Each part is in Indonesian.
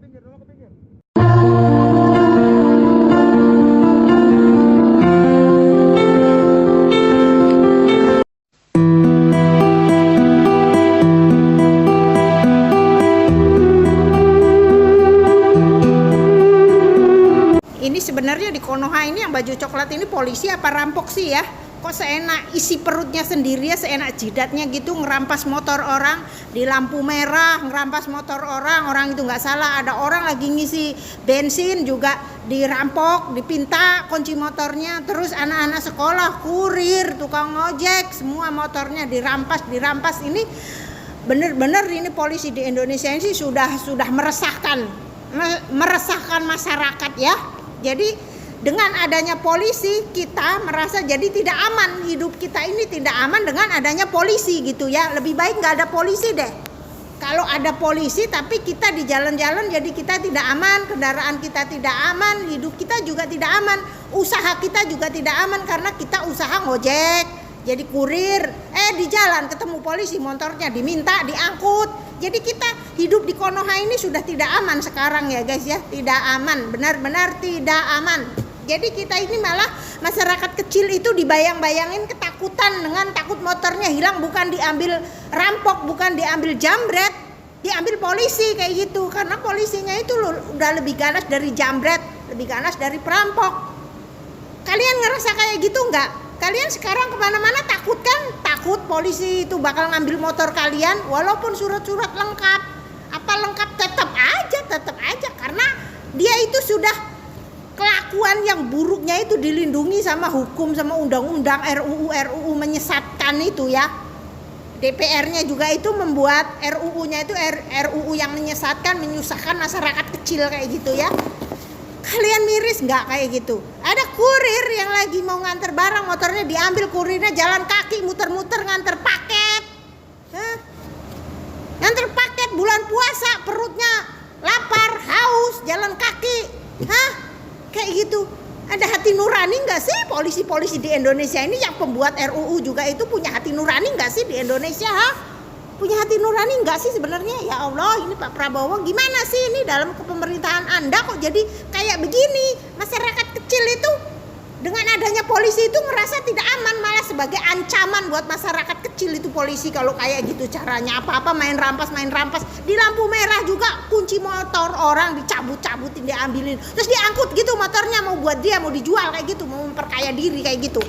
pinggir, ke pinggir. Ini sebenarnya di Konoha ini yang baju coklat ini polisi apa rampok sih ya? Kok seenak isi perutnya sendiri ya, seenak jidatnya gitu ngerampas motor orang di lampu merah, ngerampas motor orang itu nggak salah. Ada orang lagi ngisi bensin juga dirampok, dipinta kunci motornya. Terus anak-anak sekolah, kurir, tukang ojek, semua motornya dirampas. Ini bener-bener ini polisi di Indonesia ini sih sudah meresahkan masyarakat ya. Jadi dengan adanya polisi kita merasa jadi tidak aman, hidup kita ini tidak aman dengan adanya polisi gitu ya. Lebih baik nggak ada polisi deh. Kalau ada polisi tapi kita di jalan-jalan jadi kita tidak aman, kendaraan kita tidak aman, hidup kita juga tidak aman, usaha kita juga tidak aman karena kita usaha ngojek, jadi kurir. Di jalan ketemu polisi, motornya diminta diangkut. Jadi kita hidup di Konoha ini sudah tidak aman sekarang ya guys ya, tidak aman, benar-benar tidak aman. Jadi kita ini malah masyarakat kecil itu dibayang-bayangin ketakutan dengan takut motornya hilang, bukan diambil rampok, bukan diambil jambret, diambil polisi kayak gitu. Karena polisinya itu udah lebih ganas dari jambret, lebih ganas dari perampok. Kalian ngerasa kayak gitu nggak? Kalian sekarang kemana-mana takut kan? Takut polisi itu bakal ngambil motor kalian, walaupun surat-surat lengkap, apa lengkap tetap aja karena dia itu sudah kelakuan yang buruknya itu dilindungi sama hukum, sama undang-undang RUU menyesatkan itu ya. DPR-nya juga itu membuat RUU-nya itu RUU yang menyesatkan, menyusahkan masyarakat kecil kayak gitu ya. Kalian miris nggak kayak gitu? Ada kurir yang lagi mau nganter barang, motornya diambil, kurirnya jalan kaki muter-muter nganter paket. Nganter paket bulan puasa, perutnya lapar, haus, jalan kaki. Kayak gitu. Ada hati nurani nggak sih polisi-polisi di Indonesia ini yang pembuat RUU juga itu punya hati nurani nggak sih di Indonesia? Punya hati nurani nggak sih sebenarnya? Ya Allah, ini Pak Prabowo gimana sih ini dalam kepemerintahan Anda kok jadi kayak begini? Masyarakat kecil itu dengan adanya polisi itu merasa tidak aman, malah sebagai ancaman buat masyarakat kecil itu polisi kalau kayak gitu caranya. Apa-apa main rampas. Di lampu merah juga kunci motor orang dicabut-cabutin, diambilin. Terus diangkut gitu motornya, mau buat dia, mau dijual kayak gitu, mau memperkaya diri kayak gitu.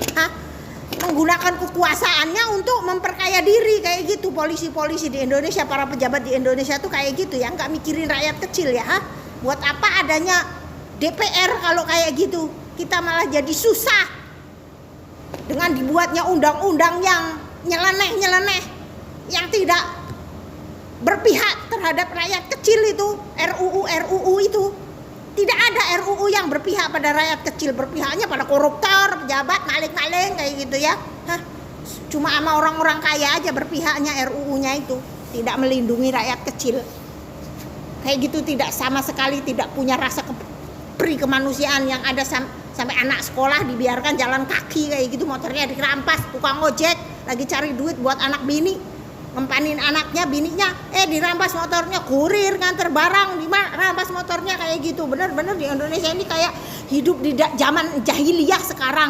Menggunakan kekuasaannya untuk memperkaya diri kayak gitu. Polisi-polisi di Indonesia, para pejabat di Indonesia tuh kayak gitu ya, nggak mikirin rakyat kecil ya. Buat apa adanya DPR kalau kayak gitu? Kita malah jadi susah dengan dibuatnya undang-undang yang nyeleneh, yang tidak berpihak terhadap rakyat kecil itu. RUU itu tidak ada RUU yang berpihak pada rakyat kecil, berpihaknya pada koruptor, pejabat, maling-maling kayak gitu ya. Cuma sama orang-orang kaya aja berpihaknya RUU-nya itu, tidak melindungi rakyat kecil kayak gitu. Tidak sama sekali tidak punya rasa kemanusiaan yang ada sampai anak sekolah dibiarkan jalan kaki kayak gitu, motornya dirampas, tukang ojek lagi cari duit buat anak bini, ngempanin anaknya, bininya dirampas motornya, kurir nganter barang dirampas motornya kayak gitu. Bener-bener di Indonesia ini kayak hidup di zaman jahiliyah sekarang.